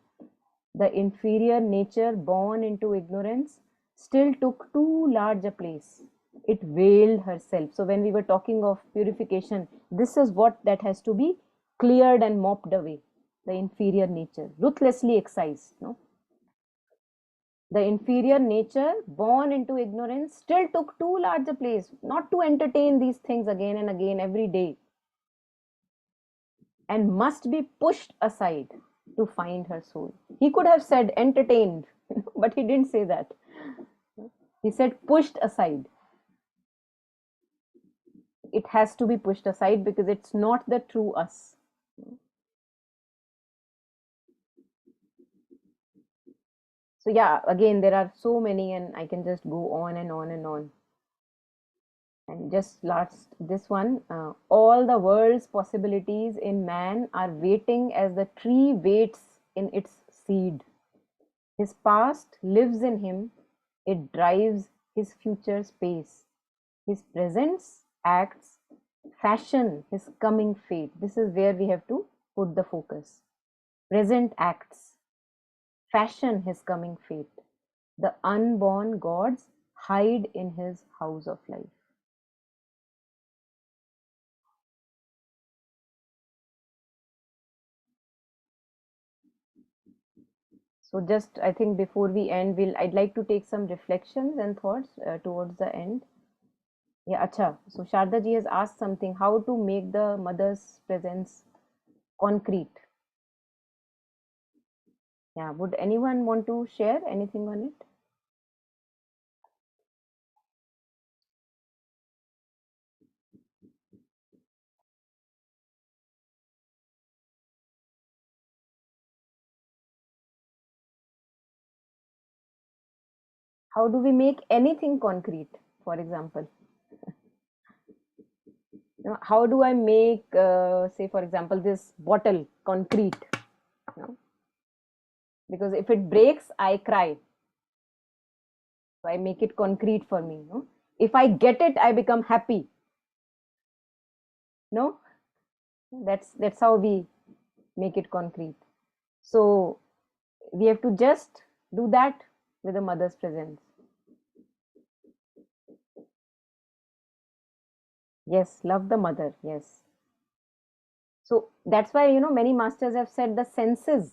The inferior nature born into ignorance still took too large a place. It veiled herself. So when we were talking of purification, this is what that has to be cleared and mopped away. The inferior nature, ruthlessly excised. The inferior nature born into ignorance still took too large a place, not to entertain these things again and again every day, and must be pushed aside to find her soul. He could have said entertained, but he didn't say that. He said pushed aside. It has to be pushed aside because it's not the true us. So yeah, again, there are so many, and I can just go on and on and on. And just this one, all the world's possibilities in man are waiting as the tree waits in its seed. His past lives in him, it drives his future's pace. His presence acts, fashion his coming fate. This is where we have to put the focus. Present acts, fashion his coming fate. The unborn gods hide in his house of life. So just, I think before we end, I'd like to take some reflections and thoughts towards the end. Yeah, acha. So Sharda ji has asked something, how to make the mother's presence concrete. Yeah, would anyone want to share anything on it? How do we make anything concrete, for example? How do I make, say, for example, this bottle concrete? Because if it breaks, I cry. So I make it concrete for me. No? If I get it, I become happy. No, that's how we make it concrete. So we have to just do that with the mother's presence. Yes, love the mother. Yes. So that's why, many masters have said the senses,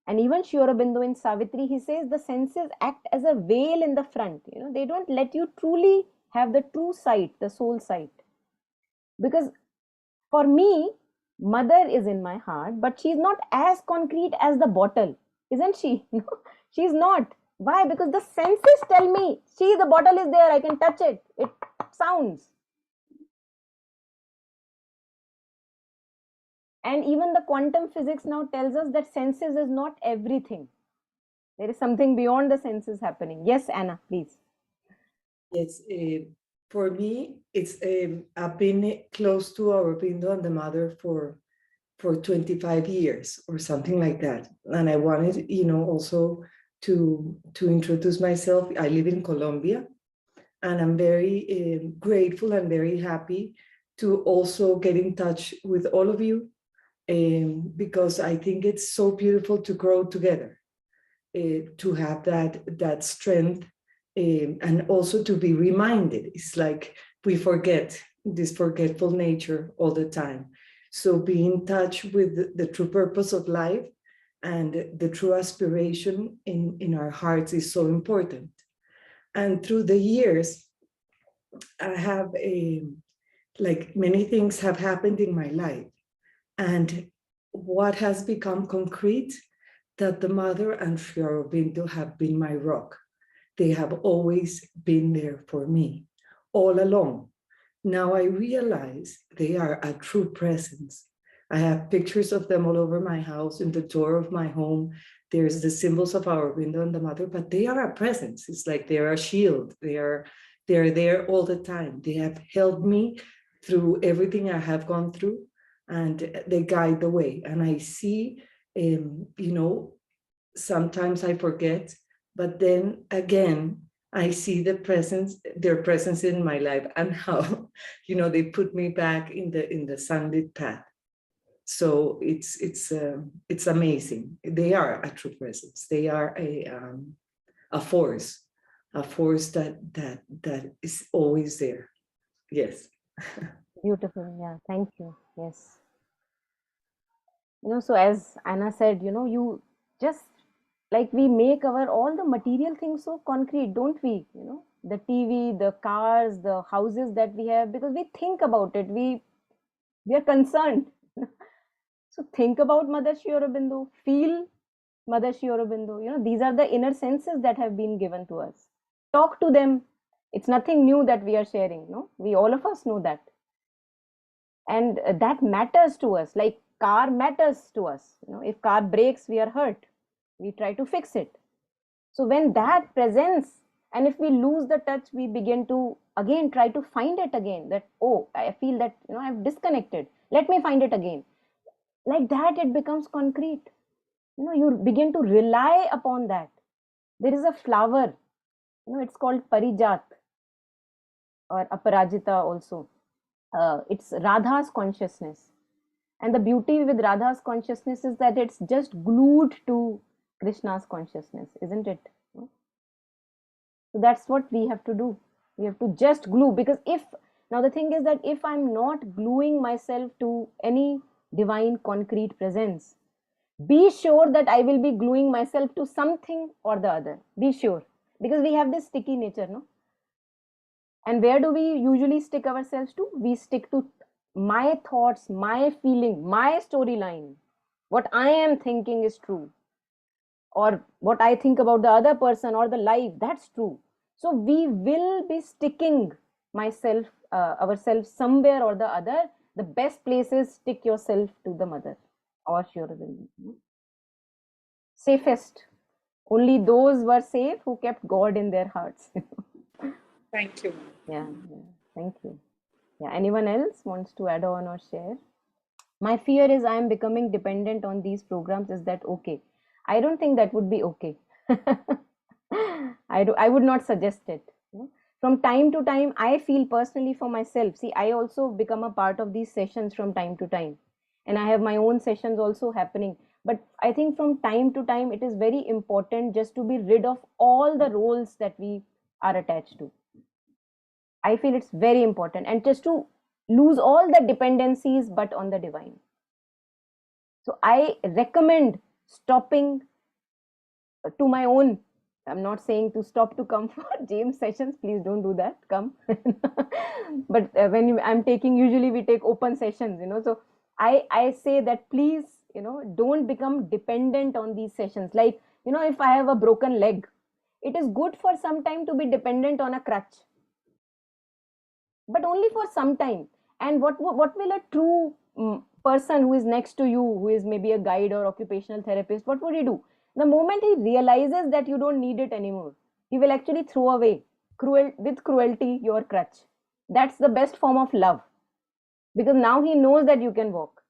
and even Sri Aurobindo in Savitri, he says the senses act as a veil in the front. They don't let you truly have the true sight, the soul sight. Because for me, mother is in my heart, but she's not as concrete as the bottle, isn't she? No, she's not. Why? Because the senses tell me, see, the bottle is there, I can touch it. It sounds. And even the quantum physics now tells us that senses is not everything. There is something beyond the senses happening. Yes, Anna, please. Yes, for me, it's I've been close to Aurobindo and the mother for 25 years or something like that. And I wanted, also to introduce myself. I live in Colombia, and I'm very grateful and very happy to also get in touch with all of you, because I think it's so beautiful to grow together, to have that strength, and also to be reminded. It's like we forget this forgetful nature all the time. So be in touch with the true purpose of life and the true aspiration in our hearts is so important. And through the years, I have like many things have happened in my life. And what has become concrete, that the mother and Sri Aurobindo have been my rock. They have always been there for me, all along. Now I realize they are a true presence. I have pictures of them all over my house, in the door of my home. There's the symbols of Aurobindo and the mother, but they are a presence. It's like they're a shield. They're there all the time. They have helped me through everything I have gone through, and they guide the way. And I see, sometimes I forget, but then again, I see their presence in my life, and how, they put me back in the sunlit path. So it's amazing. They are a true presence. They are a force that is always there. Yes. Beautiful. Yeah. Thank you. Yes. So as Anna said, you just like we make all the material things so concrete, don't we? The TV, the cars, the houses that we have, because we think about it. We are concerned. So think about Mother Sri Aurobindo, feel Mother Sri Aurobindo. These are the inner senses that have been given to us. Talk to them. It's nothing new that we are sharing. No, we all of us know that. And that matters to us. Like car matters to us. If car breaks, we are hurt. We try to fix it. So when that presence, and if we lose the touch, we begin to again try to find it again. That, oh, I feel that I've disconnected. Let me find it again. Like that, it becomes concrete. You begin to rely upon that. There is a flower. It's called Parijat or Aparajita also. It's Radha's consciousness. And the beauty with Radha's consciousness is that it's just glued to Krishna's consciousness, isn't it? So that's what we have to do. We have to just glue, because now the thing is that if I'm not gluing myself to any divine concrete presence, be sure that I will be gluing myself to something or the other. Be sure, because we have this sticky nature, no? And where do we usually stick ourselves to? We stick to my thoughts, my feeling, my storyline. What I am thinking is true, or what I think about the other person or the life, that's true. So we will be sticking ourselves somewhere or the other. The best place is stick yourself to the mother or Sri Aurobindo. Safest. Only those were safe who kept God in their hearts. Thank you. Yeah, thank you. Yeah, anyone else wants to add on or share? My fear is I am becoming dependent on these programs. Is that okay? I don't think that would be okay. I would not suggest it. From time to time, I feel personally for myself. See, I also become a part of these sessions from time to time, and I have my own sessions also happening. But I think from time to time, it is very important just to be rid of all the roles that we are attached to. I feel it's very important, and just to lose all the dependencies but on the divine. So I recommend stopping to my own. I'm not saying to stop to come for James sessions. Please don't do that. Come. But I'm taking, usually we take open sessions, So I say that please, don't become dependent on these sessions. Like, if I have a broken leg, it is good for some time to be dependent on a crutch, but only for some time. And what will a true person who is next to you, who is maybe a guide or occupational therapist, what would he do? The moment he realizes that you don't need it anymore, he will actually throw away with cruelty your crutch. That's the best form of love, because now he knows that you can walk.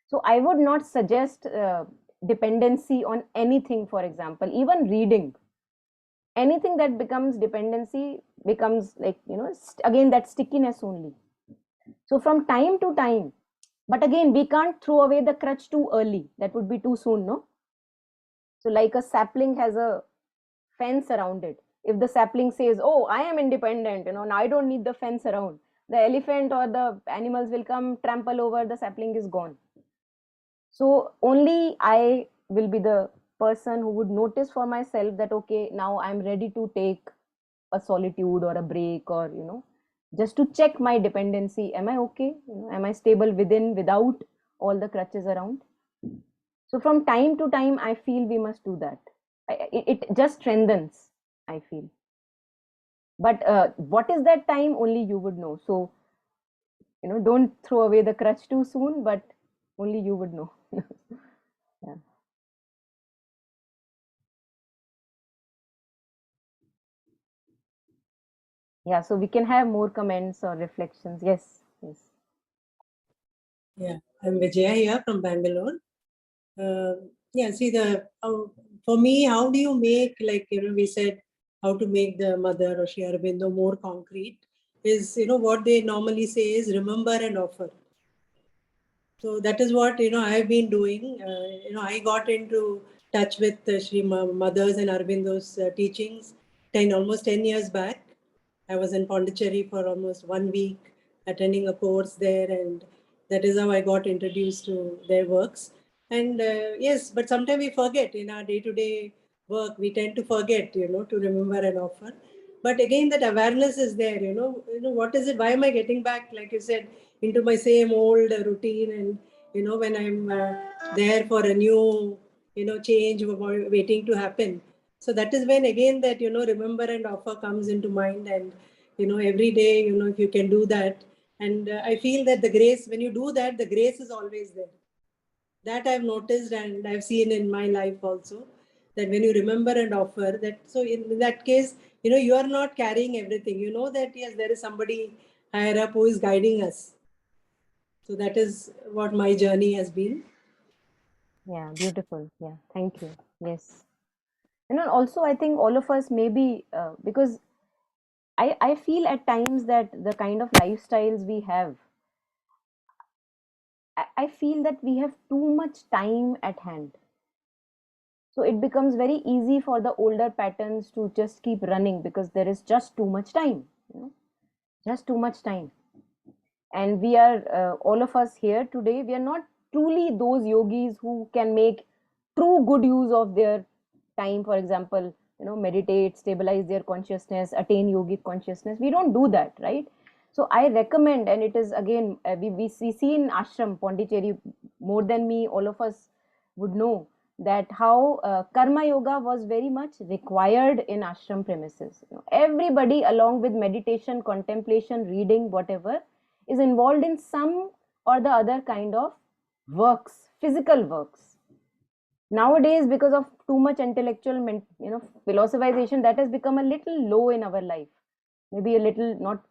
So I would not suggest dependency on anything. For example, even reading, anything that becomes dependency becomes like, again, that stickiness only. So from time to time, but again, we can't throw away the crutch too early. That would be too soon, no? So like a sapling has a fence around it. If the sapling says, oh, I am independent, now I don't need the fence around, the elephant or the animals will come, trample over, the sapling is gone. So only I will be the person who would notice for myself that, okay, now I'm ready to take a solitude or a break, or, just to check my dependency. Am I okay? Am I stable within, without all the crutches around? So from time to time, I feel we must do that. It just strengthens, I feel. But what is that time? Only you would know. So, don't throw away the crutch too soon, but only you would know. Yeah. Yeah, so we can have more comments or reflections. Yes, yes. Yeah, I'm Vijaya here from Bangalore. Yeah, see for me, how do you make, like, we said, how to make the mother or Sri Aurobindo more concrete is, what they normally say is remember and offer. So that is what, I've been doing. I got into touch with Sri Mother's and Aurobindo's teachings almost 10 years back. I was in Pondicherry for almost 1 week, attending a course there, and that is how I got introduced to their works. And yes, but sometimes we forget in our day-to-day work, we tend to forget, to remember and offer. But again, that awareness is there, what is it? Why am I getting back, like you said, into my same old routine? And, when I'm there for a new, change waiting to happen. So that is when again that, remember and offer comes into mind. And, every day, if you can do that. And I feel that the grace, when you do that, the grace is always there. That I've noticed and I've seen in my life also, that when you remember and offer that, so in that case, you are not carrying everything. You know that, yes, there is somebody higher up who is guiding us. So that is what my journey has been. Yeah, beautiful. Yeah, thank you. Yes. And also, I think all of us maybe, because I feel at times that the kind of lifestyles we have, I feel that we have too much time at hand. So it becomes very easy for the older patterns to just keep running because there is just too much time, just too much time. And we are, all of us here today, we are not truly those yogis who can make true good use of their time. For example, meditate, stabilize their consciousness, attain yogic consciousness. We don't do that, right? So I recommend, and it is again, we see in ashram, Pondicherry, more than me, all of us would know that how karma yoga was very much required in ashram premises. Everybody, along with meditation, contemplation, reading, whatever, is involved in some or the other kind of works, physical works. Nowadays, because of too much intellectual, philosophization, that has become a little low in our life. Maybe a little, not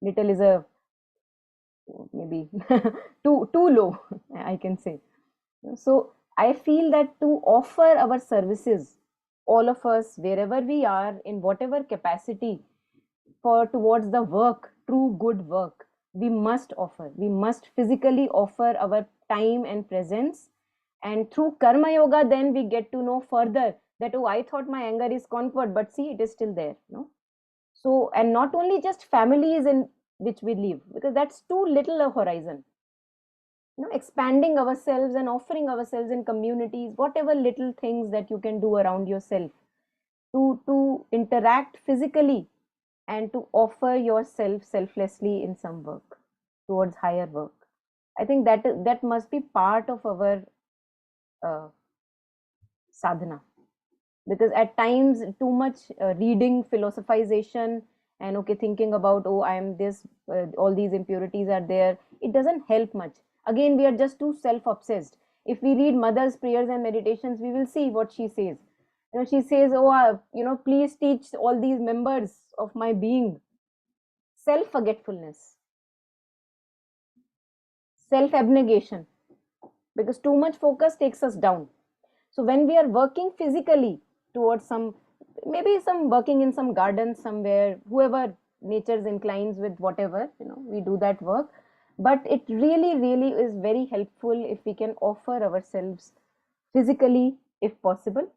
little is a maybe too low, I can say. So I feel that to offer our services all of us, wherever we are, in whatever capacity, for towards the work, true good work, we must offer. We must physically offer our time and presence. And through karma yoga, then we get to know further that, oh, I thought my anger is conquered, but see, it is still there. No? So, and not only just families in which we live, because that's too little a horizon. You know, expanding ourselves and offering ourselves in communities, whatever little things that you can do around yourself to interact physically and to offer yourself selflessly in some work towards higher work. I think that must be part of our sadhana, because at times too much reading, philosophization, and okay, thinking about, oh, I am this, all these impurities are there, it doesn't help much. Again, we are just too self-obsessed. If we read mother's prayers and meditations, we will see what she says. You know, she says, oh, please teach all these members of my being self-forgetfulness, self-abnegation, because too much focus takes us down. So when we are working physically towards maybe some working in some garden somewhere, whoever nature inclines with, whatever, we do that work. But it really, really is very helpful if we can offer ourselves physically, if possible,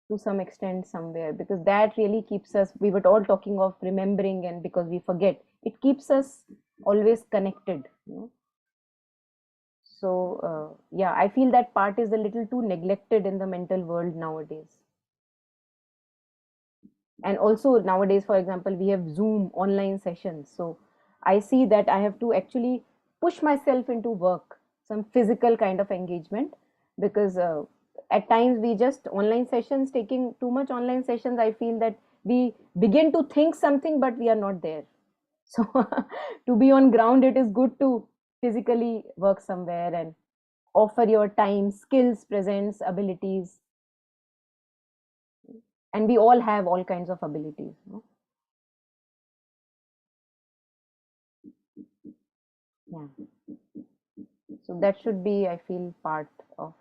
to some extent somewhere, because that really keeps us, we were all talking of remembering, and because we forget, it keeps us always connected. So yeah, I feel that part is a little too neglected in the mental world nowadays. And also nowadays, for example, we have Zoom online sessions. So I see that I have to actually push myself into work, some physical kind of engagement, because at times we just online sessions, taking too much online sessions, I feel that we begin to think something, but we are not there. So to be on ground, it is good to physically work somewhere and offer your time, skills, presence, abilities. And we all have all kinds of abilities. Yeah. So that should be, I feel, part of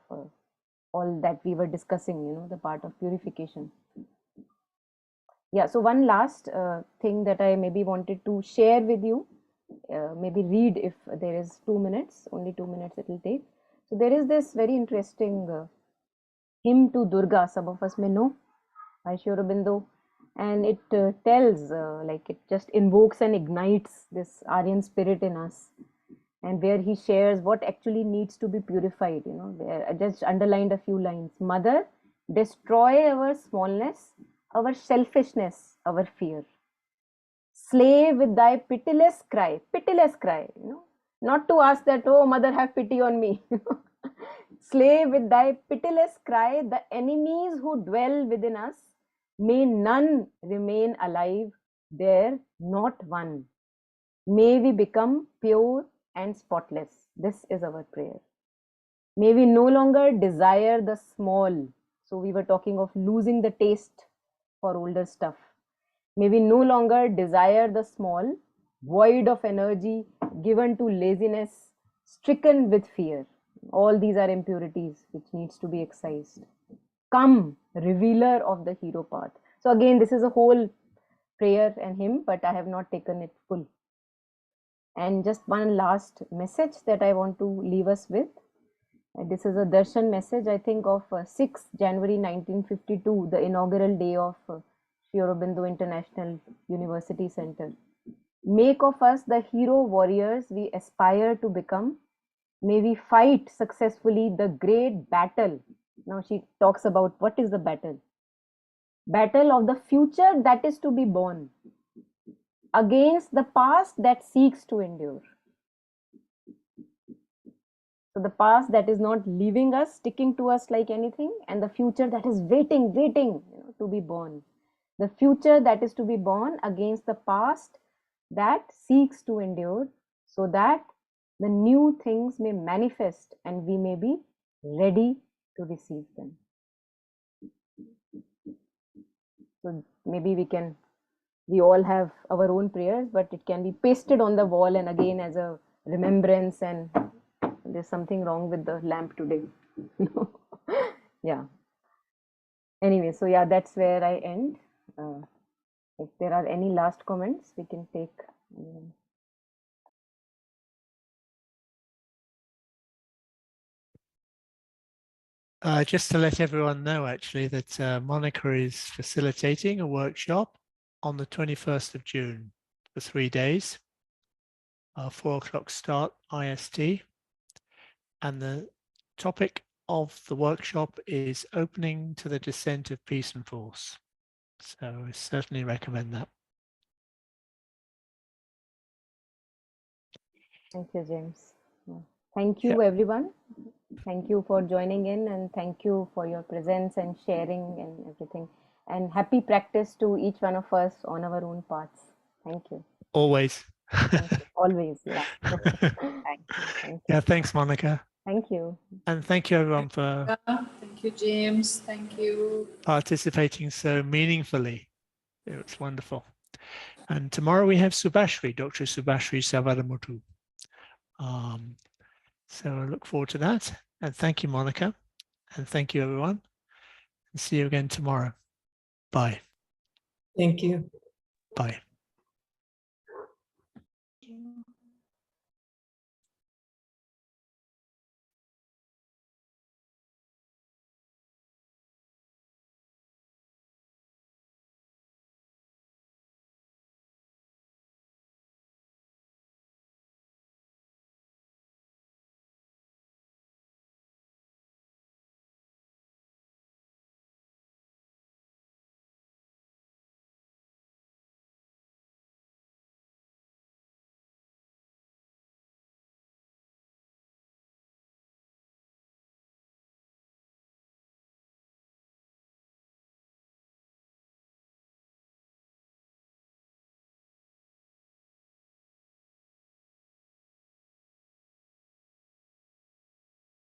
all that we were discussing, the part of purification. Yeah, so one last thing that I maybe wanted to share with you, maybe read if there is 2 minutes, only 2 minutes it will take. So there is this very interesting hymn to Durga, some of us may know, by Aurobindo, and it tells, like it just invokes and ignites this Aryan spirit in us, and where he shares what actually needs to be purified. Where I just underlined a few lines. Mother, destroy our smallness, our selfishness, our fear. Slay with thy pitiless cry, not to ask that, oh, mother, have pity on me. Slay with thy pitiless cry the enemies who dwell within us. May none remain alive there, not one. May we become pure and spotless. This is our prayer. May we no longer desire the small. So we were talking of losing the taste for older stuff. May we no longer desire the small, void of energy, given to laziness, stricken with fear. All these are impurities which needs to be excised. Come, revealer of the hero path. So again, this is a whole prayer and hymn, but I have not taken it full. And just one last message that I want to leave us with. This is a darshan message, I think, of 6 January 1952, the inaugural day of Sri Aurobindo International University Center. Make of us the hero warriors we aspire to become. May we fight successfully the great battle. Now she talks about what is the battle. Battle of the future that is to be born, against the past that seeks to endure. So the past that is not leaving us, sticking to us like anything, and the future that is waiting to be born. The future that is to be born against the past that seeks to endure, so that the new things may manifest and we may be ready to receive them. So maybe we all have our own prayers, but it can be pasted on the wall and again as a remembrance, and there's something wrong with the lamp today. Yeah. Anyway, so yeah, that's where I end. If there are any last comments, we can take. Just to let everyone know, actually, that Monica is facilitating a workshop on the 21st of June for 3 days, 4 o'clock start IST. And the topic of the workshop is opening to the descent of peace and force. So I certainly recommend that. Thank you, James. Yeah. Thank you, everyone. Thank you for joining in, and thank you for your presence and sharing and everything. And happy practice to each one of us on our own paths. Thank you. Always. Thank you. Always. Yeah. Thank you. Yeah, thanks, Monica. Thank you. And thank you, everyone, for Thank you, James. Thank you. participating so meaningfully. It was wonderful. And tomorrow we have Subhashri, Dr. Subhashri Savadamutu. So I look forward to that. And thank you, Monica. And thank you, everyone. And see you again tomorrow. Bye. Thank you. Bye. Thank you.